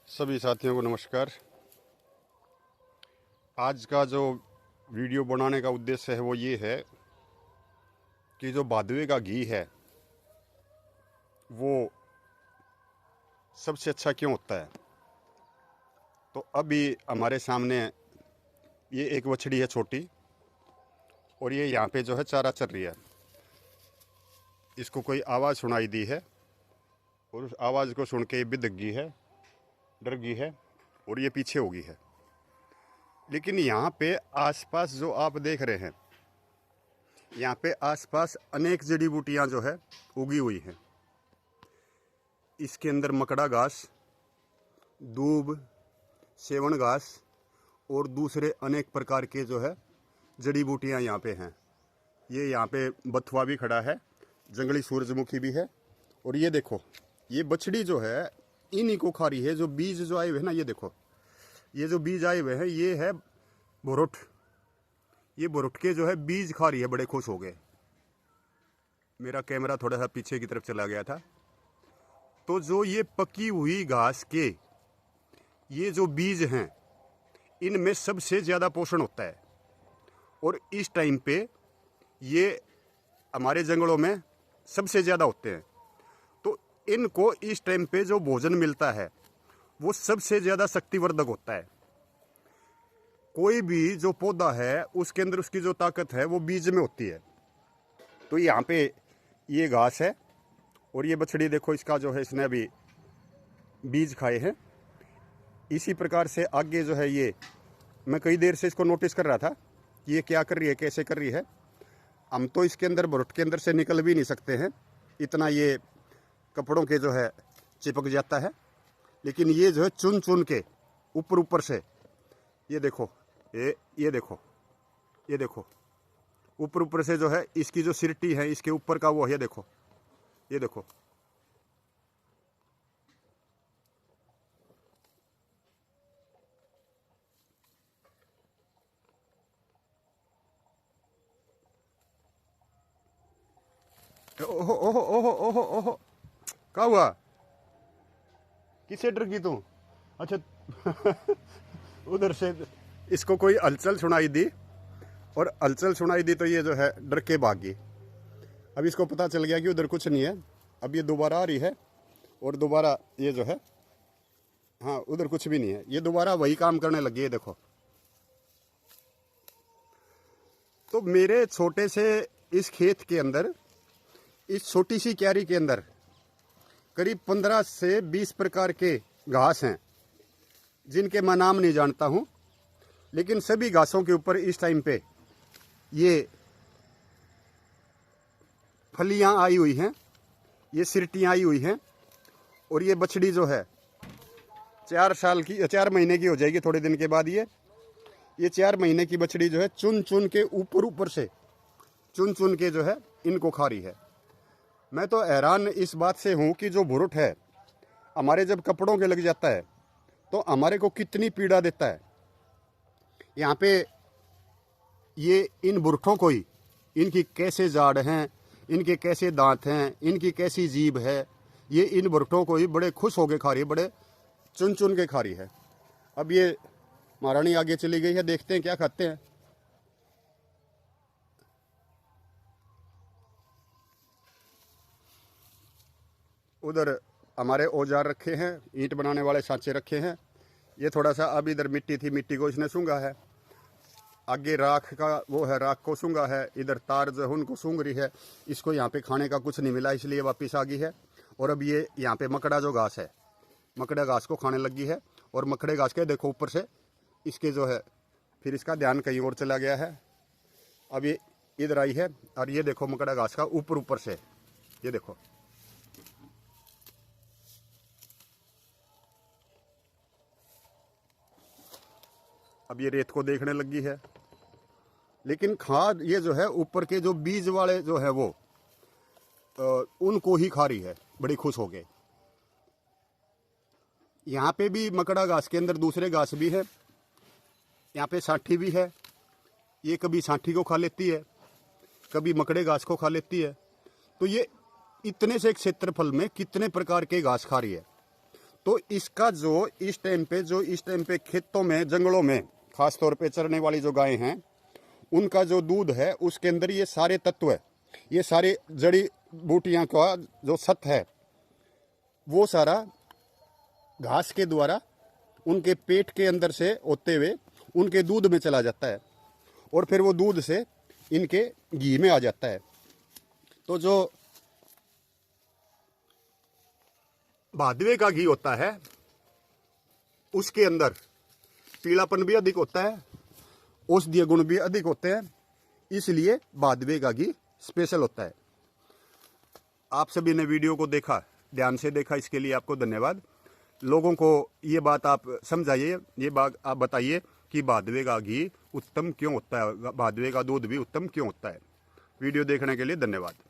सभी साथियों को नमस्कार। आज का जो वीडियो बनाने का उद्देश्य है वो ये है कि जो भादवे का घी है वो सबसे अच्छा क्यों होता है। तो अभी हमारे सामने ये एक बछड़ी है छोटी, और ये यहाँ पे जो है चारा चर रही है। इसको कोई आवाज़ सुनाई दी है और उस आवाज़ को सुन के ये बिदक गई है, डर गई है और ये पीछे हो गई है। लेकिन यहाँ पे आसपास जो आप देख रहे हैं, यहाँ पे आसपास अनेक जड़ी बूटियाँ जो है उगी हुई हैं। इसके अंदर मकड़ा घास, दूब, सेवन घास और दूसरे अनेक प्रकार के जो है जड़ी बूटियाँ यहाँ पे हैं। ये यहाँ पे बथुआ भी खड़ा है, जंगली सूरजमुखी भी है। और ये देखो, ये बछड़ी जो है इन्हीं को खा रही है। जो बीज जो आए हुए हैं ना, ये देखो, ये जो बीज आए हुए हैं ये है बुरुट। ये बुरुट के जो है बीज खा रही है। बड़े खुश हो गए। मेरा कैमरा थोड़ा सा पीछे की तरफ चला गया था। तो जो ये पकी हुई घास के ये जो बीज हैं, इनमें सबसे ज़्यादा पोषण होता है। और इस टाइम पे ये हमारे जंगलों में सबसे ज़्यादा होते हैं। तो इनको इस टाइम पे जो भोजन मिलता है वो सबसे ज़्यादा शक्तिवर्धक होता है। कोई भी जो पौधा है उसके अंदर उसकी जो ताकत है वो बीज में होती है। तो यहाँ पे ये घास है और ये बछड़ी देखो, इसका जो है इसने अभी बीज खाए हैं। इसी प्रकार से आगे जो है ये, मैं कई देर से इसको नोटिस कर रहा था कि ये क्या कर रही है, कैसे कर रही है। हम तो इसके अंदर बुरुट के अंदर से निकल भी नहीं सकते हैं, इतना ये कपड़ों के जो है चिपक जाता है। लेकिन ये जो है चुन चुन के ऊपर से, ये देखो, ये देखो, ये देखो, ऊपर से जो है इसकी जो सिरटी है इसके ऊपर का वो है, ये देखो, ये देखो। ओहो ओहो ओहो ओहो ओहो, क्या हुआ? किससे डर गई तू? अच्छा उधर से इसको कोई हलचल सुनाई दी, और हलचल सुनाई दी तो ये जो है डर के भाग गई। अब इसको पता चल गया कि उधर कुछ नहीं है। अब ये दोबारा आ रही है और दोबारा ये जो है, हाँ उधर कुछ भी नहीं है, ये दोबारा वही काम करने लगी है। देखो, तो मेरे छोटे से इस खेत के अंदर, इस छोटी सी क्यारी के अंदर करीब 15 से 20 प्रकार के घास हैं जिनके मैं नाम नहीं जानता हूँ। लेकिन सभी घासों के ऊपर इस टाइम पे ये फलियाँ आई हुई हैं, ये सिरटियाँ आई हुई हैं। और ये बछड़ी जो है 4 महीने की हो जाएगी थोड़े दिन के बाद। ये 4 महीने की बछड़ी जो है चुन चुन के ऊपर से चुन चुन के जो है इनको खा रही है। मैं तो हैरान इस बात से हूँ कि जो बुरुट है हमारे जब कपड़ों के लग जाता है तो हमारे को कितनी पीड़ा देता है। यहाँ पे ये इन बुरुटों को ही, इनकी कैसे जाड़ हैं, इनके कैसे दांत हैं, इनकी कैसी जीभ है, ये इन बुरुटों को ही बड़े खुश होकर खा रही है, बड़े चुन चुन के खा रही है। अब ये महारानी आगे चली गई है, देखते हैं क्या खाते हैं। उधर हमारे औजार रखे हैं, ईंट बनाने वाले सांचे रखे हैं। ये थोड़ा सा अब इधर मिट्टी थी, मिट्टी को इसने सूंघा है। आगे राख का वो है, राख को सूंघा है। इधर तार जो है उनको सूंघ रही है। इसको यहाँ पे खाने का कुछ नहीं मिला इसलिए वापस आ गई है। और अब ये यहाँ पे मकड़ा जो घास है, मकड़ा घास को खाने लगी है। और मकड़े घास के देखो ऊपर से इसके जो है, फिर इसका ध्यान कहीं और चला गया है। अब ये इधर आई है और ये देखो मकड़ा घास का ऊपर से, ये देखो। अब ये रेत को देखने लगी है। लेकिन खाद ये जो है ऊपर के जो बीज वाले जो है वो उनको ही खा रही है, बड़ी खुश हो गए। यहाँ पे भी मकड़ा घास के अंदर दूसरे घास भी है। यहाँ पे सांठी भी है। ये कभी सांठी को खा लेती है, कभी मकड़े घास को खा लेती है। तो ये इतने से क्षेत्रफल में कितने प्रकार के घास खा रही है। तो इसका जो इस टाइम पे खेतों में, जंगलों में खास तौर पे चरने वाली जो गायें हैं, उनका जो दूध है उसके अंदर ये सारे तत्व है, ये सारे जड़ी बूटियां का जो सत्व है, वो सारा घास के द्वारा उनके पेट के अंदर से होते हुए उनके दूध में चला जाता है और फिर वो दूध से इनके घी में आ जाता है। तो जो भादवे का घी होता है उसके अंदर पीलापन भी अधिक होता है, औषधीय गुण भी अधिक होते हैं, इसलिए भादवे का घी स्पेशल होता है। आप सभी ने वीडियो को देखा, ध्यान से देखा, इसके लिए आपको धन्यवाद। लोगों को ये बात आप समझाइए, ये बात आप बताइए कि भादवे का घी उत्तम क्यों होता है, भादवे का दूध भी उत्तम क्यों होता है। वीडियो देखने के लिए धन्यवाद।